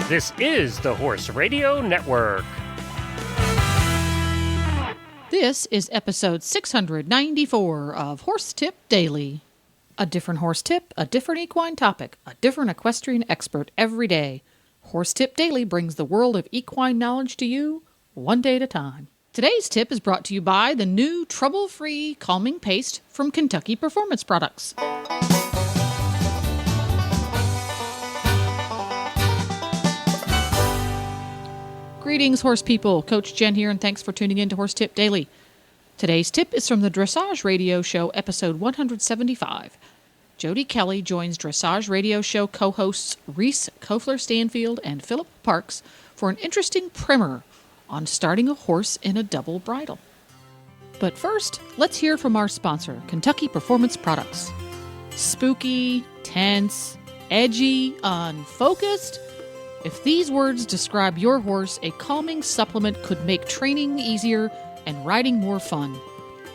This is the Horse Radio Network. This is episode 694 of Horse Tip Daily. A different horse tip, a different equine topic, a different equestrian expert every day. Horse Tip Daily brings the world of equine knowledge to you, one day at a time. Today's tip is brought to you by the new trouble-free calming paste from Kentucky Performance Products. Greetings, horse people. Coach Jen here, and thanks for tuning in to Horse Tip Daily. Today's tip is from the Dressage Radio Show, episode 175. Jodie Kelly joins Dressage Radio Show co-hosts Reese Kofler-Stanfield and Philip Parks for an interesting primer on starting a horse in a double bridle. But first, let's hear from our sponsor, Kentucky Performance Products. Spooky, tense, edgy, unfocused. If these words describe your horse, a calming supplement could make training easier and riding more fun.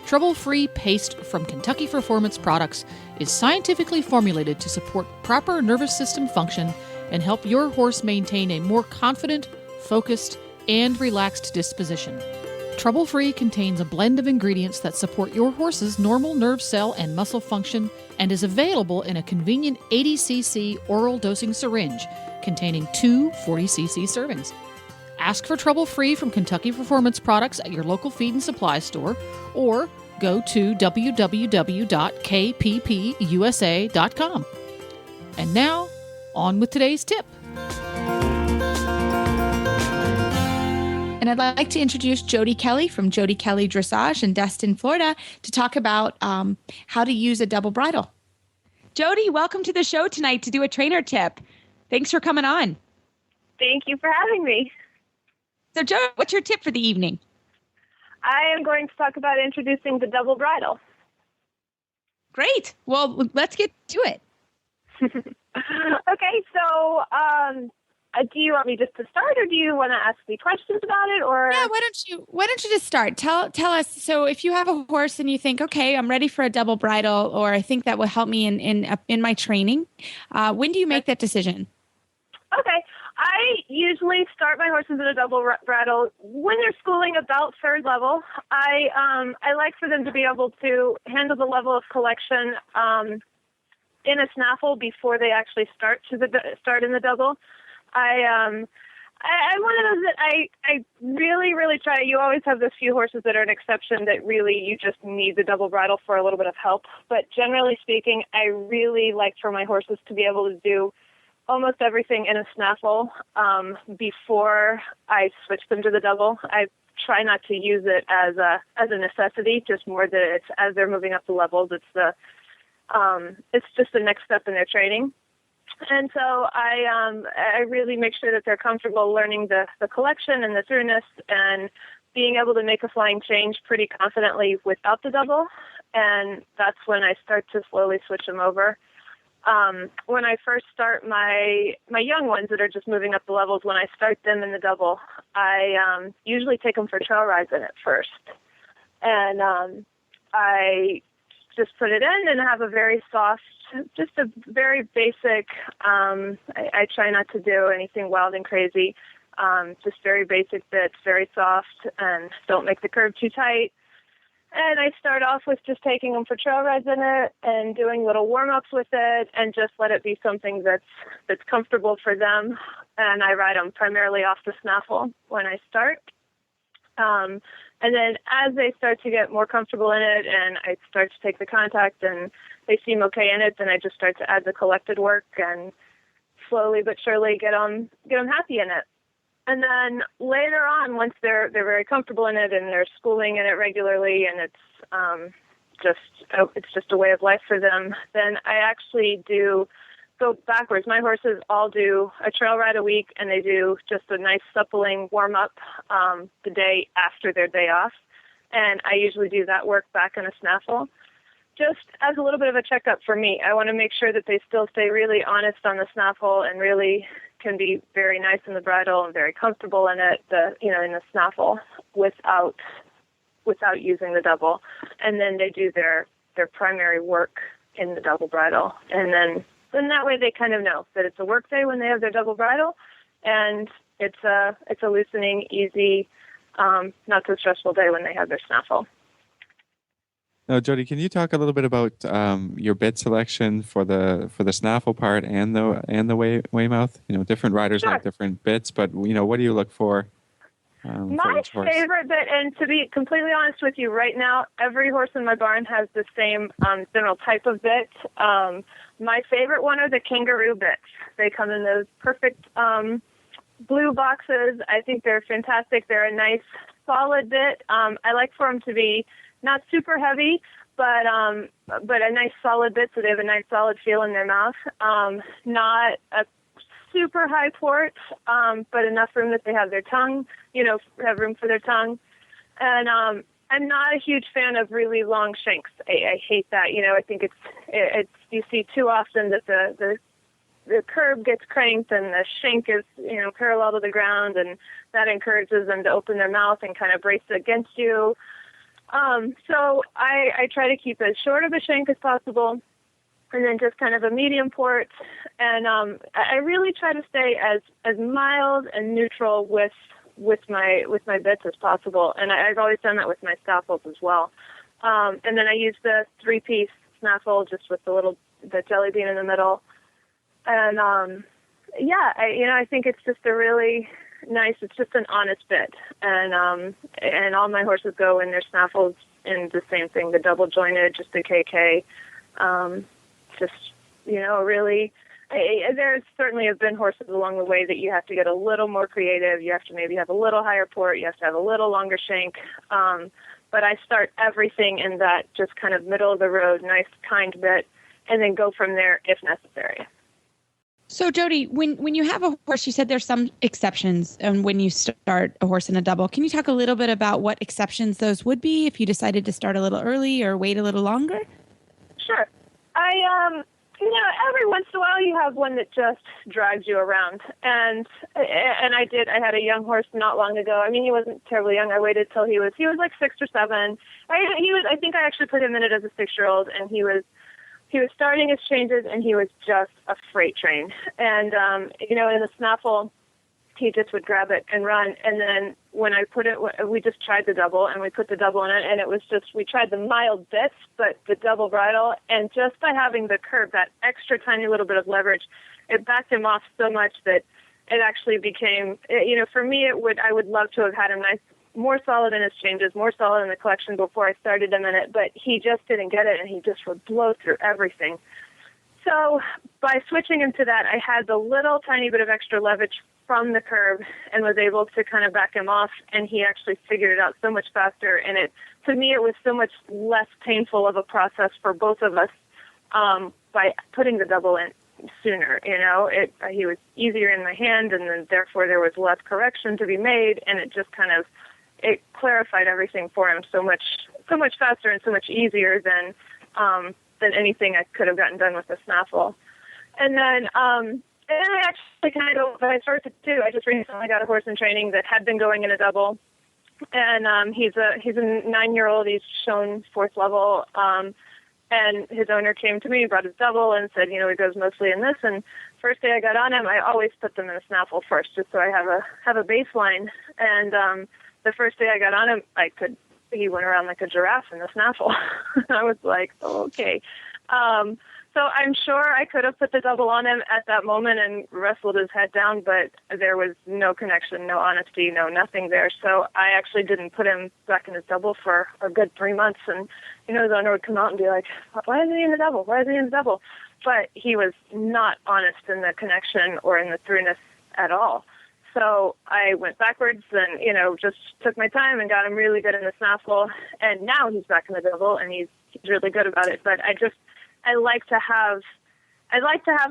Trouble-free paste from Kentucky Performance Products is scientifically formulated to support proper nervous system function and help your horse maintain a more confident, focused, and relaxed disposition. Trouble-free contains a blend of ingredients that support your horse's normal nerve cell and muscle function and is available in a convenient 80cc oral dosing syringe containing two 40cc servings. Ask for Trouble-Free from Kentucky Performance Products at your local feed and supply store or go to www.kppusa.com. And now, on with today's tip. And I'd like to introduce Jodie Kelly from Jodie Kelly Dressage in Destin, Florida, to talk about how to use a double bridle. Jodie, welcome to the show tonight to do a trainer tip. Thanks for coming on. Thank you for having me. So, Jodie, what's your tip for the evening? I am going to talk about introducing the double bridle. Great. Well, let's get to it. Okay, so do you want me just to start, or do you want to ask me questions about it? Or yeah, why don't you just start? Tell us. So, if you have a horse and you think, okay, I'm ready for a double bridle, or I think that will help me in my training, when do you make that decision? Okay, I usually start my horses in a double bridle when they're schooling about third level. I like for them to be able to handle the level of collection in a snaffle before they actually start in the double. I'm one of those that I really, really try. You always have those few horses that are an exception that really you just need the double bridle for a little bit of help. But generally speaking, I really like for my horses to be able to do almost everything in a snaffle before I switch them to the double. I try not to use it as a necessity, just more that it's as they're moving up the levels. It's just the next step in their training. And so I really make sure that they're comfortable learning the collection and the throughness and being able to make a flying change pretty confidently without the double. And that's when I start to slowly switch them over. When I first start my young ones that are just moving up the levels, when I start them in the double, I usually take them for trail rides in it first. And I just put it in and have a very soft, just a very basic, I try not to do anything wild and crazy, just very basic bits, very soft, and don't make the curve too tight. And I start off with just taking them for trail rides in it and doing little warm-ups with it and just let it be something that's comfortable for them. And I ride them primarily off the snaffle when I start. And then as they start to get more comfortable in it and I start to take the contact and they seem okay in it, then I just start to add the collected work and slowly but surely get them happy in it. And then later on, once they're very comfortable in it and they're schooling in it regularly and it's just a way of life for them, then I actually do go backwards. My horses all do a trail ride a week, and they do just a nice suppling warm-up the day after their day off. And I usually do that work back in a snaffle, just as a little bit of a checkup for me. I want to make sure that they still stay really honest on the snaffle and really can be very nice in the bridle and very comfortable in it, in the snaffle without using the double. And then they do their primary work in the double bridle. And then that way they kind of know that it's a work day when they have their double bridle, and it's a loosening, easy, not so stressful day when they have their snaffle. Now, Jodie, can you talk a little bit about your bit selection for the snaffle part and the Weymouth? Different riders Sure. have different bits, but what do you look for? My favorite bit, and to be completely honest with you, right now every horse in my barn has the same general type of bit. My favorite one are the kangaroo bits. They come in those perfect blue boxes. I think they're fantastic. They're a nice solid bit. I like for them to be not super heavy, but a nice solid bit, so they have a nice solid feel in their mouth. Not a super high port, but enough room that they have their tongue, have room for their tongue. And I'm not a huge fan of really long shanks. I hate that. I think it's you see too often that the curb gets cranked and the shank is, parallel to the ground, and that encourages them to open their mouth and kind of brace against you. So I try to keep as short of a shank as possible, and then just kind of a medium port. And I really try to stay as mild and neutral with my bits as possible. And I've always done that with my snaffles as well. And then I use the 3-piece snaffle just with the jelly bean in the middle. And I think it's just a really nice. It's just an honest bit, and all my horses go in their snaffles in the same thing, the double jointed, just the KK. Really, there certainly have been horses along the way that you have to get a little more creative. You have to maybe have a little higher port. You have to have a little longer shank. But I start everything in that just kind of middle of the road, nice, kind bit, and then go from there if necessary. So, Jodie, when you have a horse, you said there's some exceptions when you start a horse in a double. Can you talk a little bit about what exceptions those would be if you decided to start a little early or wait a little longer? Sure. Every once in a while you have one that just drags you around. And I had a young horse not long ago. I mean, he wasn't terribly young. I waited till he was like 6 or 7. I think I actually put him in it as a 6-year-old, and he was starting his changes, and he was just a freight train. And, in the snaffle, he just would grab it and run. And then when I put it, we just tried the double, and we put the double in it, and it was just, we tried the mild bits, but the double bridle, and just by having the curve, that extra tiny little bit of leverage, it backed him off so much that it actually became, for me, I would love to have had him more solid in his changes, more solid in the collection before I started him in it, but he just didn't get it, and he just would blow through everything. So by switching him to that, I had the little tiny bit of extra leverage from the curve and was able to kind of back him off, and he actually figured it out so much faster, and to me it was so much less painful of a process for both of us by putting the double in sooner. He was easier in my hand, and then therefore there was less correction to be made, and it just kind of clarified everything for him so much faster and so much easier than anything I could have gotten done with the snaffle. And then I actually kind of, when I started to, I just recently got a horse in training that had been going in a double, and he's a 9-year-old. He's shown 4th level, and his owner came to me, brought his double, and said, he goes mostly in this. And first day I got on him, I always put them in a snaffle first, just so I have a baseline. And the first day I got on him, he went around like a giraffe in the snaffle. I was like, oh, okay. So I'm sure I could have put the double on him at that moment and wrestled his head down, but there was no connection, no honesty, nothing there. So I actually didn't put him back in his double for a good 3 months. And, his owner would come out and be like, why isn't he in the double? Why isn't he in the double? But he was not honest in the connection or in the throughness at all. So I went backwards and, just took my time and got him really good in the snaffle. And now he's back in the double, and he's really good about it. But I like to have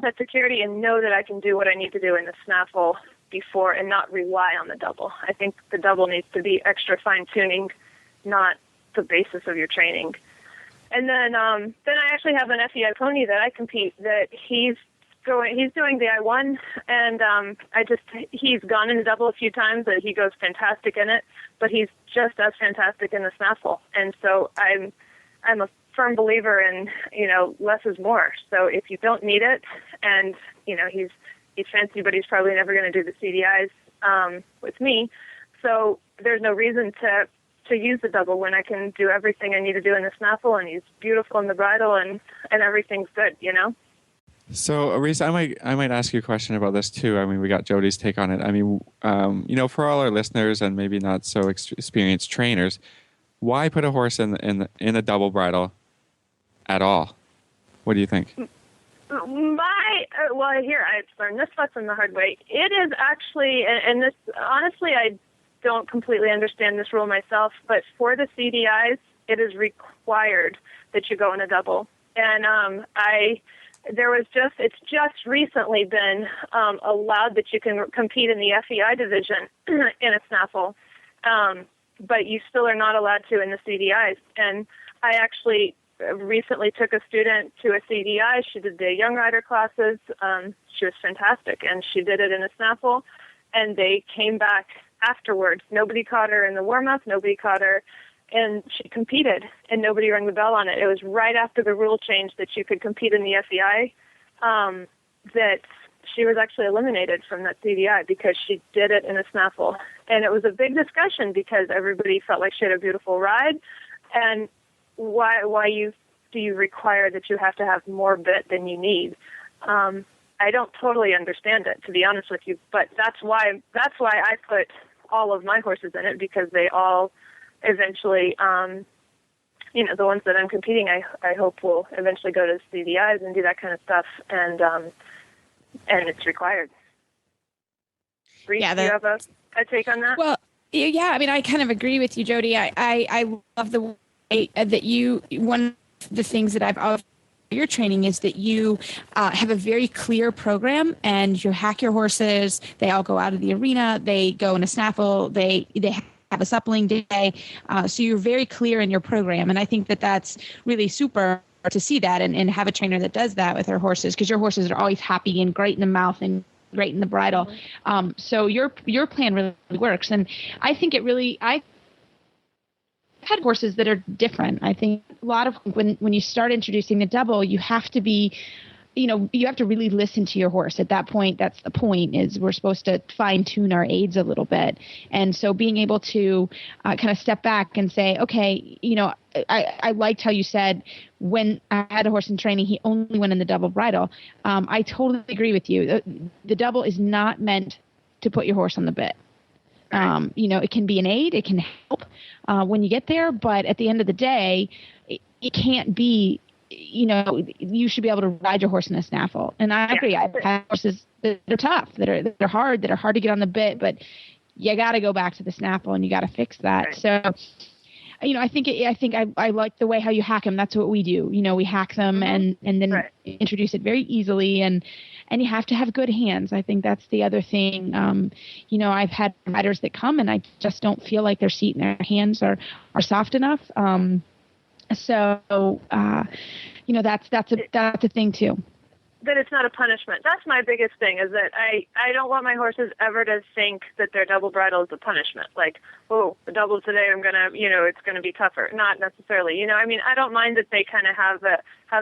that security and know that I can do what I need to do in the snaffle before and not rely on the double. I think the double needs to be extra fine-tuning, not the basis of your training. And then I actually have an FEI pony that I compete that he's doing the I1, and he's gone in the double a few times, and he goes fantastic in it, but he's just as fantastic in the snaffle. And so I'm a firm believer in, less is more. So if you don't need it, and, he's he's fancy, but he's probably never going to do the CDIs with me. So there's no reason to use the double when I can do everything I need to do in the snaffle, and he's beautiful in the bridle, and everything's good, you know? So, Reese, I might ask you a question about this too. I mean, we got Jodie's take on it. I mean, for all our listeners and maybe not so experienced trainers, why put a horse in a double bridle at all? What do you think? Here, I've learned this lesson the hard way. It is actually, and this, honestly, I don't completely understand this rule myself, but for the CDIs, it is required that you go in a double. And it's just recently been allowed that you can compete in the FEI division in a snaffle, but you still are not allowed to in the CDIs. And I actually recently took a student to a CDI. She did the young rider classes. She was fantastic, and she did it in a snaffle, and they came back afterwards. Nobody caught her in the warm-up. Nobody caught her, and she competed, and nobody rang the bell on it. It was right after the rule change that you could compete in the FEI that she was actually eliminated from that CDI because she did it in a snaffle. And it was a big discussion because everybody felt like she had a beautiful ride, and why do you require that you have to have more bit than you need? I don't totally understand it, to be honest with you, but that's why I put all of my horses in it, because they all eventually, the ones that I'm competing, I hope will eventually go to CDIs and do that kind of stuff, and it's required. Reese, do you have a take on that? Well, yeah, I mean, I kind of agree with you, Jodie. I love the way that one of the things that I've always your training is that you have a very clear program, and you hack your horses. They all go out of the arena. They go in a snaffle. They have a suppling day. So you're very clear in your program. And I think that that's really super to see that and have a trainer that does that with their horses, because your horses are always happy and great in the mouth and great in the bridle. So your plan really works. And I think I've had horses that are different. I think a lot of when you start introducing the double, you have to be, you have to really listen to your horse. At that point, that's the point, is we're supposed to fine tune our aids a little bit. And so being able to kind of step back and say, okay, I liked how you said when I had a horse in training, he only went in the double bridle. I totally agree with you. The double is not meant to put your horse on the bit. It can be an aid, it can help when you get there, but at the end of the day, it can't be, you should be able to ride your horse in a snaffle. And I agree. I've had horses that are tough, that are hard to get on the bit, but you got to go back to the snaffle and you got to fix that. Right. So, I think I like the way how you hack them. That's what we do. We hack them and then introduce it very easily, and you have to have good hands. I think that's the other thing. I've had riders that come and I just don't feel like their seat and their hands are soft enough. That's a thing too. That it's not a punishment. That's my biggest thing, is that I don't want my horses ever to think that their double bridle is a punishment. Like, oh, the double today, I'm going to, it's going to be tougher. Not necessarily. I don't mind that they kind of have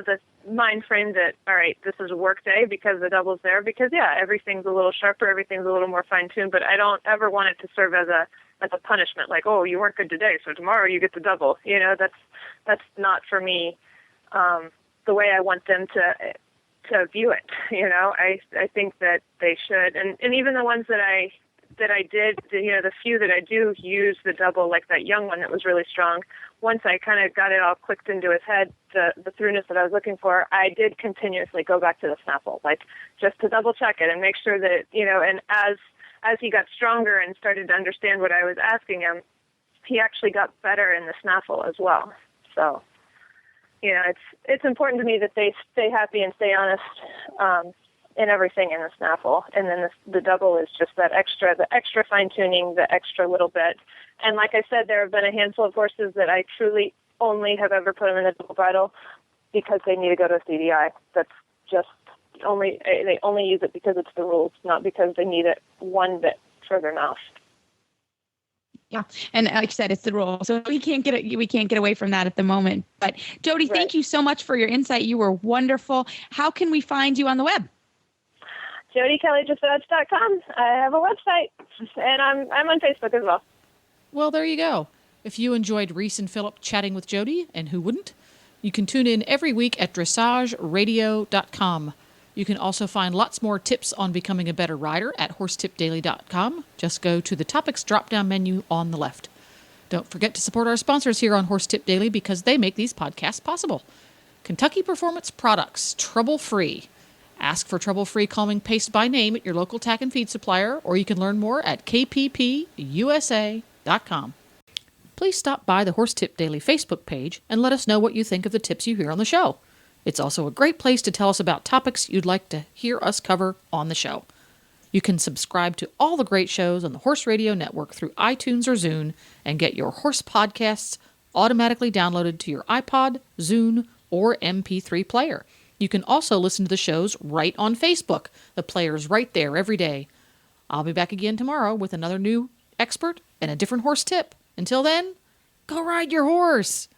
the mind frame that, all right, this is a work day because the double's there, because, everything's a little sharper, everything's a little more fine-tuned, but I don't ever want it to serve as a punishment. Like, oh, you weren't good today, so tomorrow you get the double. That's not for me the way I want them to view it. I think that they should, and even the ones that I did, the few that I do use the double, like that young one that was really strong, once I kind of got it all clicked into his head, the throughness that I was looking for, I did continuously go back to the snaffle, like just to double check it and make sure that, and as he got stronger and started to understand what I was asking him, he actually got better in the snaffle as well. So, it's important to me that they stay happy and stay honest in everything in the snaffle. And then the double is just the extra fine-tuning, the extra little bit. And like I said, there have been a handful of horses that I truly only have ever put them in a double bridle because they need to go to a CDI. That's just they only use it because it's the rules, not because they need it one bit for their mouth. Yeah, and like I said, it's the rule, so we can't get away from that at the moment. But Jodie, Thank you so much for your insight. You were wonderful. How can we find you on the web? JodieKellyDressage.com. I have a website, and I'm on Facebook as well. Well, there you go. If you enjoyed Reese and Phillip chatting with Jodie, and who wouldn't, you can tune in every week at dressageradio.com. You can also find lots more tips on becoming a better rider at horsetipdaily.com. Just go to the topics drop-down menu on the left. Don't forget to support our sponsors here on Horse Tip Daily because they make these podcasts possible. Kentucky Performance Products, trouble-free. Ask for trouble-free calming paste by name at your local tack and feed supplier, or you can learn more at kppusa.com. Please stop by the Horse Tip Daily Facebook page and let us know what you think of the tips you hear on the show. It's also a great place to tell us about topics you'd like to hear us cover on the show. You can subscribe to all the great shows on the Horse Radio Network through iTunes or Zune and get your horse podcasts automatically downloaded to your iPod, Zune, or MP3 player. You can also listen to the shows right on Facebook. The player's right there every day. I'll be back again tomorrow with another new expert and a different horse tip. Until then, go ride your horse!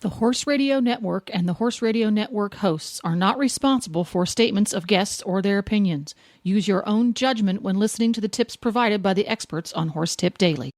The Horse Radio Network and the Horse Radio Network hosts are not responsible for statements of guests or their opinions. Use your own judgment when listening to the tips provided by the experts on Horse Tip Daily.